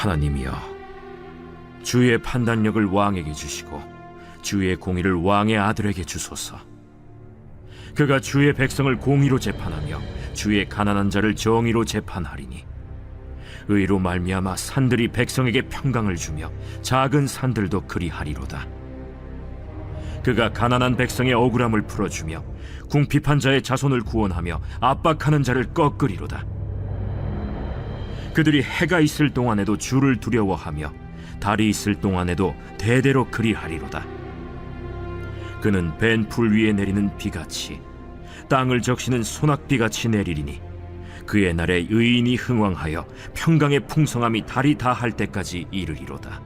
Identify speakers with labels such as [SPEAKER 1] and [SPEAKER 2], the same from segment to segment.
[SPEAKER 1] 하나님이여, 주의 판단력을 왕에게 주시고 주의 공의를 왕의 아들에게 주소서. 그가 주의 백성을 공의로 재판하며 주의 가난한 자를 정의로 재판하리니 의로 말미암아 산들이 백성에게 평강을 주며 작은 산들도 그리하리로다. 그가 가난한 백성의 억울함을 풀어주며 궁핍한 자의 자손을 구원하며 압박하는 자를 꺾으리로다. 그들이 해가 있을 동안에도 주를 두려워하며 달이 있을 동안에도 대대로 그리하리로다. 그는 벤풀 위에 내리는 비같이 땅을 적시는 소낙비같이 내리리니 그의 날에 의인이 흥왕하여 평강의 풍성함이 달이 다할 때까지 이르리로다.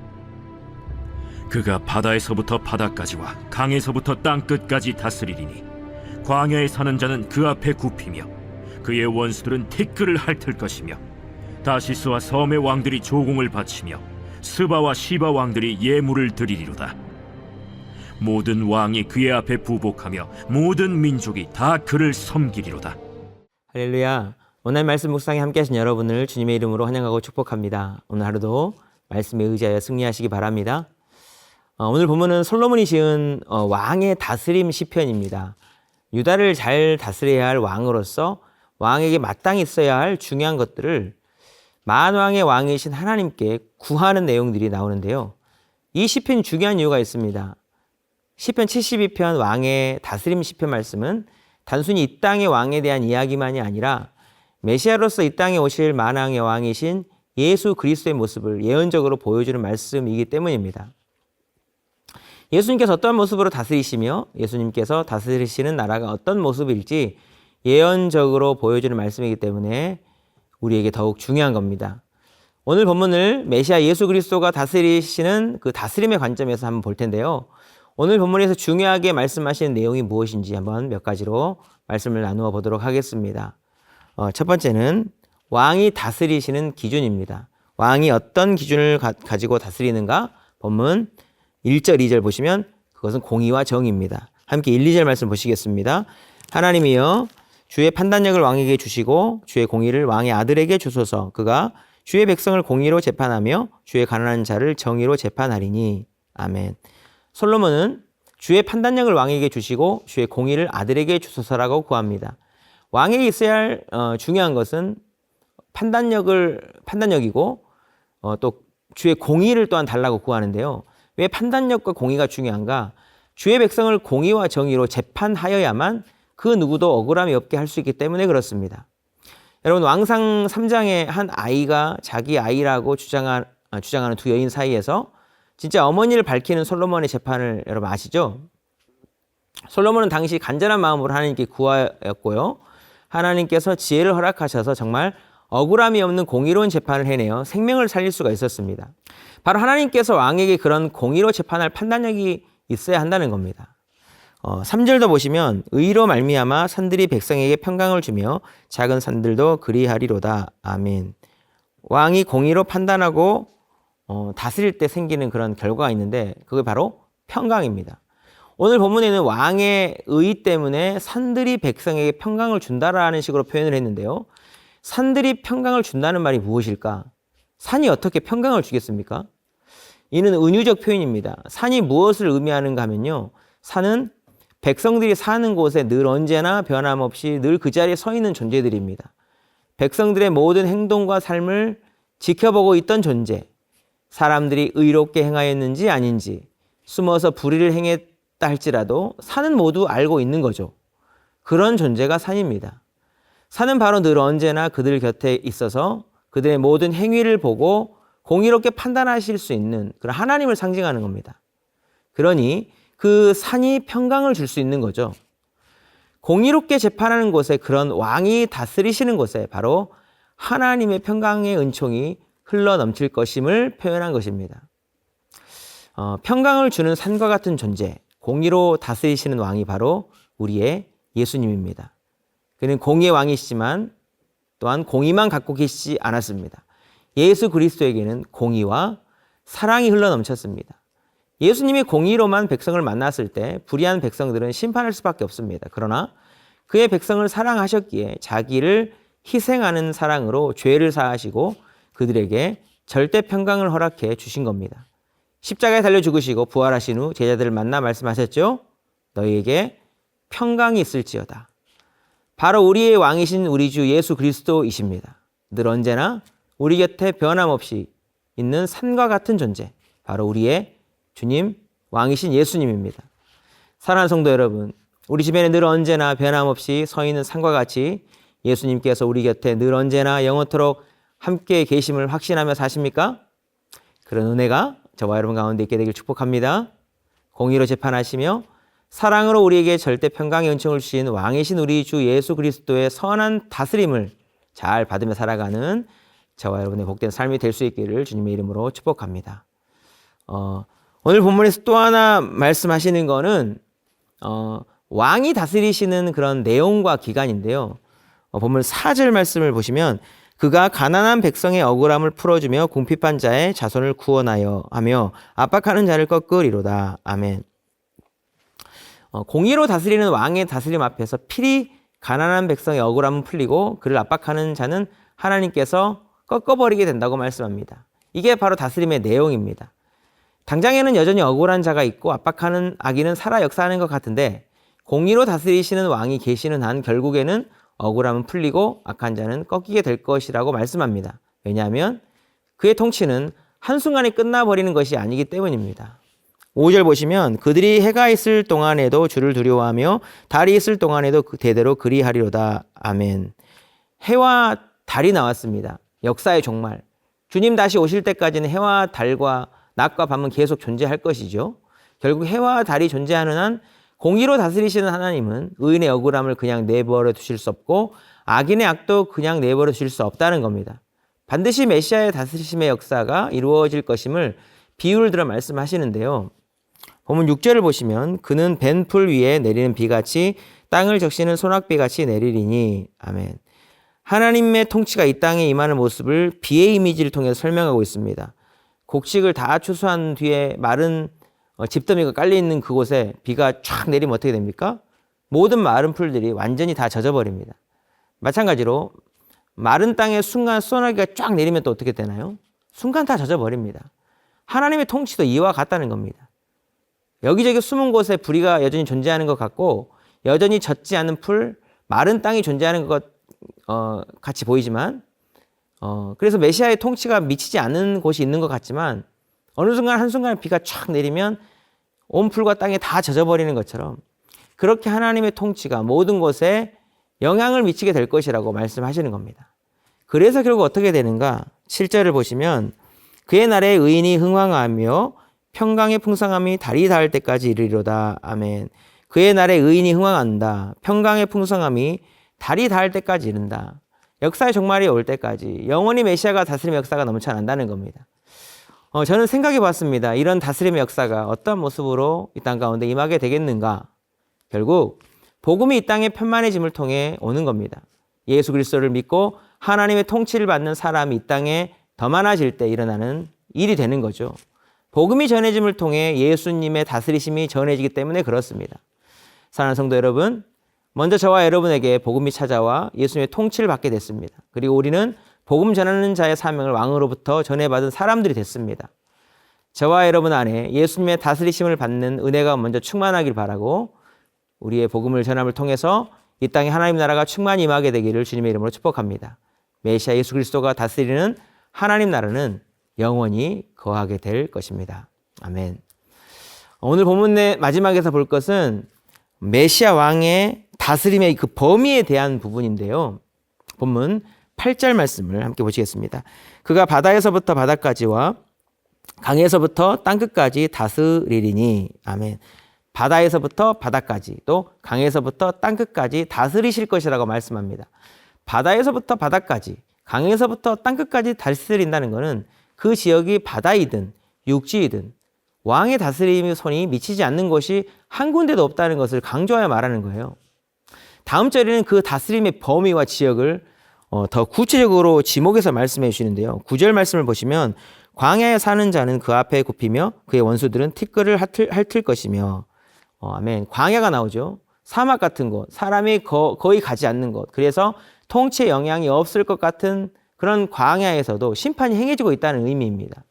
[SPEAKER 1] 그가 바다에서부터 바다까지와 강에서부터 땅끝까지 다스리리니 광야에 사는 자는 그 앞에 굽히며 그의 원수들은 티끌을 핥을 것이며 다시스와 섬의 왕들이 조공을 바치며 스바와 시바 왕들이 예물을 드리리로다. 모든 왕이 그의 앞에 부복하며 모든 민족이 다 그를 섬기리로다.
[SPEAKER 2] 할렐루야. 오늘 말씀 묵상에 함께 하신 여러분을 주님의 이름으로 환영하고 축복합니다. 오늘 하루도 말씀에 의지하여 승리하시기 바랍니다. 오늘 본문은 솔로몬이 지은 왕의 다스림 시편입니다. 유다를 잘 다스려야 할 왕으로서 왕에게 마땅히 있어야 할 중요한 것들을 만왕의 왕이신 하나님께 구하는 내용들이 나오는데요. 이 시편이 중요한 이유가 있습니다. 시편 72편 왕의 다스림 시편 말씀은 단순히 이 땅의 왕에 대한 이야기만이 아니라 메시아로서 이 땅에 오실 만왕의 왕이신 예수 그리스도의 모습을 예언적으로 보여주는 말씀이기 때문입니다. 예수님께서 어떤 모습으로 다스리시며 예수님께서 다스리시는 나라가 어떤 모습일지 예언적으로 보여주는 말씀이기 때문에 우리에게 더욱 중요한 겁니다. 오늘 본문을 메시아 예수 그리스도가 다스리시는 그 다스림의 관점에서 한번 볼 텐데요. 오늘 본문에서 중요하게 말씀하시는 내용이 무엇인지 한번 몇 가지로 말씀을 나누어 보도록 하겠습니다. 첫 번째는 왕이 다스리시는 기준입니다. 왕이 어떤 기준을 가지고 다스리는가? 본문 1절, 2절 보시면 그것은 공의와 정의입니다. 함께 1, 2절 말씀 보시겠습니다. 하나님이여 주의 판단력을 왕에게 주시고 주의 공의를 왕의 아들에게 주소서. 그가 주의 백성을 공의로 재판하며 주의 가난한 자를 정의로 재판하리니. 아멘. 솔로몬은 주의 판단력을 왕에게 주시고 주의 공의를 아들에게 주소서라고 구합니다. 왕에게 있어야 할 중요한 것은 판단력이고 또 주의 공의를 또한 달라고 구하는데요. 왜 판단력과 공의가 중요한가? 주의 백성을 공의와 정의로 재판하여야만 그 누구도 억울함이 없게 할 수 있기 때문에 그렇습니다. 여러분, 왕상 3장에 한 아이가 자기 아이라고 주장하는 두 여인 사이에서 진짜 어머니를 밝히는 솔로몬의 재판을 여러분 아시죠? 솔로몬은 당시 간절한 마음으로 하나님께 구하였고요. 하나님께서 지혜를 허락하셔서 정말 억울함이 없는 공의로운 재판을 해내어 생명을 살릴 수가 있었습니다. 바로 하나님께서 왕에게 그런 공의로 재판할 판단력이 있어야 한다는 겁니다. 3절도 보시면 의로 말미암아 산들이 백성에게 평강을 주며 작은 산들도 그리하리로다. 아멘. 왕이 공의로 판단하고 다스릴 때 생기는 그런 결과가 있는데 그게 바로 평강입니다. 오늘 본문에는 왕의 의 때문에 산들이 백성에게 평강을 준다라는 식으로 표현을 했는데요. 산들이 평강을 준다는 말이 무엇일까? 산이 어떻게 평강을 주겠습니까? 이는 은유적 표현입니다. 산이 무엇을 의미하는가 하면요. 산은 백성들이 사는 곳에 늘 언제나 변함없이 늘 그 자리에 서 있는 존재들입니다. 백성들의 모든 행동과 삶을 지켜보고 있던 존재, 사람들이 의롭게 행하였는지 아닌지 숨어서 불의를 행했다 할지라도 산은 모두 알고 있는 거죠. 그런 존재가 산입니다. 산은 바로 늘 언제나 그들 곁에 있어서 그들의 모든 행위를 보고 공의롭게 판단하실 수 있는 그런 하나님을 상징하는 겁니다. 그러니 그 산이 평강을 줄 수 있는 거죠. 공의롭게 재판하는 곳에, 그런 왕이 다스리시는 곳에 바로 하나님의 평강의 은총이 흘러 넘칠 것임을 표현한 것입니다. 평강을 주는 산과 같은 존재, 공의로 다스리시는 왕이 바로 우리의 예수님입니다. 그는 공의의 왕이시지만 또한 공의만 갖고 계시지 않았습니다. 예수 그리스도에게는 공의와 사랑이 흘러 넘쳤습니다. 예수님이 공의로만 백성을 만났을 때 불의한 백성들은 심판할 수밖에 없습니다. 그러나 그의 백성을 사랑하셨기에 자기를 희생하는 사랑으로 죄를 사하시고 그들에게 절대 평강을 허락해 주신 겁니다. 십자가에 달려 죽으시고 부활하신 후 제자들을 만나 말씀하셨죠. 너희에게 평강이 있을지어다. 바로 우리의 왕이신 우리 주 예수 그리스도이십니다. 늘 언제나 우리 곁에 변함없이 있는 산과 같은 존재, 바로 우리의 주님, 왕이신 예수님입니다. 사랑하는 성도 여러분, 우리 주변에 늘 언제나 변함없이 서 있는 산과 같이 예수님께서 우리 곁에 늘 언제나 영원토록 함께 계심을 확신하며 사십니까? 그런 은혜가 저와 여러분 가운데 있게 되길 축복합니다. 공의로 재판하시며 사랑으로 우리에게 절대 평강의 은총을 주신 왕이신 우리 주 예수 그리스도의 선한 다스림을 잘 받으며 살아가는 저와 여러분의 복된 삶이 될 수 있기를 주님의 이름으로 축복합니다. 오늘 본문에서 또 하나 말씀하시는 거는 왕이 다스리시는 그런 내용과 기간인데요. 본문 4절 말씀을 보시면 그가 가난한 백성의 억울함을 풀어주며 궁핍한 자의 자손을 구원하여 하며 압박하는 자를 꺾으리로다. 아멘. 공의로 다스리는 왕의 다스림 앞에서 필히 가난한 백성의 억울함은 풀리고 그를 압박하는 자는 하나님께서 꺾어버리게 된다고 말씀합니다. 이게 바로 다스림의 내용입니다. 당장에는 여전히 억울한 자가 있고 압박하는 악인은 살아 역사하는 것 같은데 공의로 다스리시는 왕이 계시는 한 결국에는 억울함은 풀리고 악한 자는 꺾이게 될 것이라고 말씀합니다. 왜냐하면 그의 통치는 한순간에 끝나버리는 것이 아니기 때문입니다. 5절 보시면 그들이 해가 있을 동안에도 주를 두려워하며 달이 있을 동안에도 대대로 그리하리로다. 아멘. 해와 달이 나왔습니다. 역사의 종말. 주님 다시 오실 때까지는 해와 달과 낮과 밤은 계속 존재할 것이죠. 결국 해와 달이 존재하는 한 공의로 다스리시는 하나님은 의인의 억울함을 그냥 내버려 두실 수 없고 악인의 악도 그냥 내버려 두실 수 없다는 겁니다. 반드시 메시아의 다스리심의 역사가 이루어질 것임을 비유를 들어 말씀하시는데요. 본문 6절을 보시면 그는 벤 풀 위에 내리는 비같이 땅을 적시는 소낙비같이 내리리니. 아멘. 하나님의 통치가 이 땅에 임하는 모습을 비의 이미지를 통해 설명하고 있습니다. 곡식을 다 추수한 뒤에 마른 집더미가 깔려있는 그곳에 비가 쫙 내리면 어떻게 됩니까? 모든 마른 풀들이 완전히 다 젖어버립니다. 마찬가지로 마른 땅에 순간 소나기가 쫙 내리면 또 어떻게 되나요? 순간 다 젖어버립니다. 하나님의 통치도 이와 같다는 겁니다. 여기저기 숨은 곳에 부리가 여전히 존재하는 것 같고 여전히 젖지 않은 풀, 마른 땅이 존재하는 것 같이 보이지만 그래서 메시아의 통치가 미치지 않는 곳이 있는 것 같지만 어느 순간 한순간에 비가 쫙 내리면 온 풀과 땅에 다 젖어버리는 것처럼 그렇게 하나님의 통치가 모든 곳에 영향을 미치게 될 것이라고 말씀하시는 겁니다. 그래서 결국 어떻게 되는가? 7절을 보시면 그의 날에 의인이 흥왕하며 평강의 풍성함이 달이 닿을 때까지 이르리로다. 아멘. 그의 날에 의인이 흥왕한다. 평강의 풍성함이 달이 닿을 때까지 이른다. 역사의 종말이 올 때까지 영원히 메시아가 다스림의 역사가 넘쳐난다는 겁니다. 저는 생각해 봤습니다. 이런 다스림의 역사가 어떤 모습으로 이 땅 가운데 임하게 되겠는가? 결국 복음이 이 땅의 편만해짐을 통해 오는 겁니다. 예수 그리스도를 믿고 하나님의 통치를 받는 사람이 이 땅에 더 많아질 때 일어나는 일이 되는 거죠. 복음이 전해짐을 통해 예수님의 다스리심이 전해지기 때문에 그렇습니다. 사랑하는 성도 여러분, 먼저 저와 여러분에게 복음이 찾아와 예수님의 통치를 받게 됐습니다. 그리고 우리는 복음 전하는 자의 사명을 왕으로부터 전해받은 사람들이 됐습니다. 저와 여러분 안에 예수님의 다스리심을 받는 은혜가 먼저 충만하길 바라고 우리의 복음을 전함을 통해서 이 땅에 하나님 나라가 충만히 임하게 되기를 주님의 이름으로 축복합니다. 메시아 예수 그리스도가 다스리는 하나님 나라는 영원히 거하게 될 것입니다. 아멘. 오늘 본문 내 마지막에서 볼 것은 메시아 왕의 다스림의 그 범위에 대한 부분인데요. 본문 8절 말씀을 함께 보시겠습니다. 그가 바다에서부터 바다까지와 강에서부터 땅끝까지 다스리리니. 아멘. 바다에서부터 바다까지 또 강에서부터 땅끝까지 다스리실 것이라고 말씀합니다. 바다에서부터 바다까지 강에서부터 땅끝까지 다스린다는 것은 그 지역이 바다이든 육지이든 왕의 다스림의 손이 미치지 않는 곳이 한 군데도 없다는 것을 강조하여 말하는 거예요. 다음 절에는 그 다스림의 범위와 지역을 더 구체적으로 지목해서 말씀해 주시는데요. 9절 말씀을 보시면 광야에 사는 자는 그 앞에 굽히며 그의 원수들은 티끌을 핥을 것이며. 아멘. 광야가 나오죠. 사막 같은 곳, 사람이 거의 가지 않는 곳. 그래서 통치의 영향이 없을 것 같은 그런 광야에서도 심판이 행해지고 있다는 의미입니다.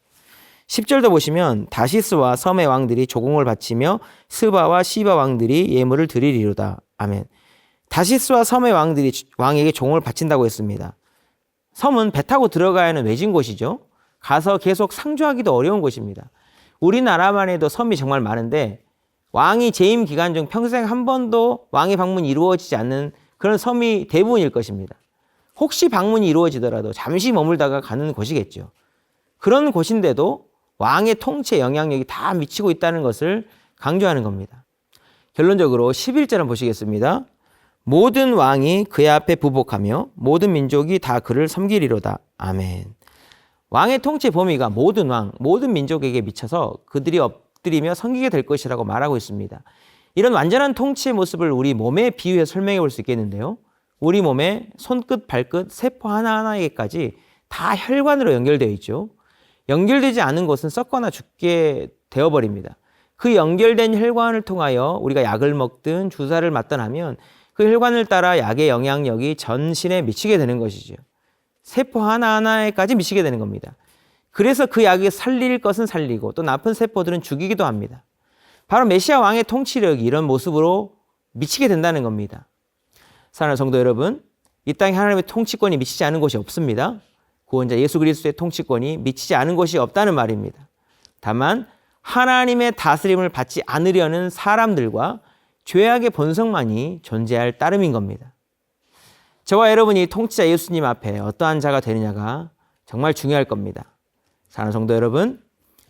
[SPEAKER 2] 10절도 보시면 다시스와 섬의 왕들이 조공을 바치며 스바와 시바 왕들이 예물을 드리리로다. 아멘. 다시스와 섬의 왕들이 왕에게 종을 바친다고 했습니다. 섬은 배 타고 들어가야 하는 외진 곳이죠. 가서 계속 상주하기도 어려운 곳입니다. 우리나라만 해도 섬이 정말 많은데 왕이 재임 기간 중 평생 한 번도 왕의 방문이 이루어지지 않는 그런 섬이 대부분일 것입니다. 혹시 방문이 이루어지더라도 잠시 머물다가 가는 곳이겠죠. 그런 곳인데도 왕의 통치에 영향력이 다 미치고 있다는 것을 강조하는 겁니다. 결론적으로 11절을 보시겠습니다. 모든 왕이 그의 앞에 부복하며 모든 민족이 다 그를 섬기리로다. 아멘. 왕의 통치 범위가 모든 왕, 모든 민족에게 미쳐서 그들이 엎드리며 섬기게 될 것이라고 말하고 있습니다. 이런 완전한 통치의 모습을 우리 몸에 비유해 설명해 볼 수 있겠는데요. 우리 몸에 손끝, 발끝, 세포 하나하나에게까지 다 혈관으로 연결되어 있죠. 연결되지 않은 곳은 썩거나 죽게 되어버립니다. 그 연결된 혈관을 통하여 우리가 약을 먹든 주사를 맞든 하면 그 혈관을 따라 약의 영향력이 전신에 미치게 되는 것이죠. 세포 하나하나에까지 미치게 되는 겁니다. 그래서 그 약이 살릴 것은 살리고 또 나쁜 세포들은 죽이기도 합니다. 바로 메시아 왕의 통치력이 이런 모습으로 미치게 된다는 겁니다. 사랑하는 성도 여러분, 이 땅에 하나님의 통치권이 미치지 않은 곳이 없습니다. 구원자 예수 그리스도의 통치권이 미치지 않은 곳이 없다는 말입니다. 다만 하나님의 다스림을 받지 않으려는 사람들과 죄악의 본성만이 존재할 따름인 겁니다. 저와 여러분이 통치자 예수님 앞에 어떠한 자가 되느냐가 정말 중요할 겁니다. 사랑하는 성도 여러분,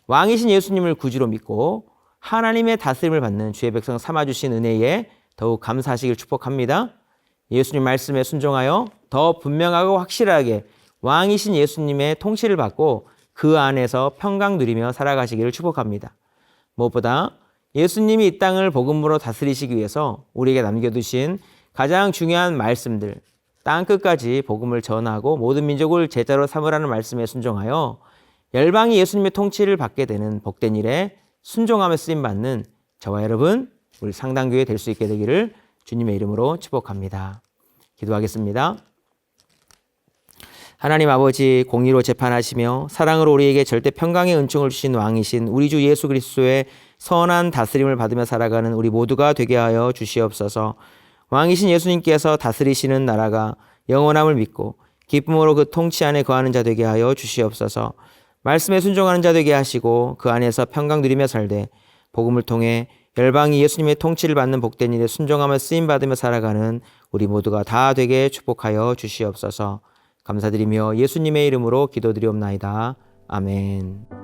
[SPEAKER 2] 왕이신 예수님을 구주로 믿고 하나님의 다스림을 받는 주의 백성 삼아주신 은혜에 더욱 감사하시길 축복합니다. 예수님 말씀에 순종하여 더 분명하고 확실하게 왕이신 예수님의 통치를 받고 그 안에서 평강 누리며 살아가시기를 축복합니다. 무엇보다 예수님이 이 땅을 복음으로 다스리시기 위해서 우리에게 남겨두신 가장 중요한 말씀들, 땅끝까지 복음을 전하고 모든 민족을 제자로 삼으라는 말씀에 순종하여 열방이 예수님의 통치를 받게 되는 복된 일에 순종하며 쓰임받는 저와 여러분, 우리 상당교회 될 수 있게 되기를 주님의 이름으로 축복합니다. 기도하겠습니다. 하나님 아버지, 공의로 재판하시며 사랑으로 우리에게 절대 평강의 은총을 주신 왕이신 우리 주 예수 그리스도의 선한 다스림을 받으며 살아가는 우리 모두가 되게 하여 주시옵소서. 왕이신 예수님께서 다스리시는 나라가 영원함을 믿고 기쁨으로 그 통치 안에 거하는 자 되게 하여 주시옵소서. 말씀에 순종하는 자 되게 하시고 그 안에서 평강 누리며 살되 복음을 통해 열방이 예수님의 통치를 받는 복된 일에 순종하며 쓰임받으며 살아가는 우리 모두가 다 되게 축복하여 주시옵소서. 감사드리며 예수님의 이름으로 기도드리옵나이다. 아멘.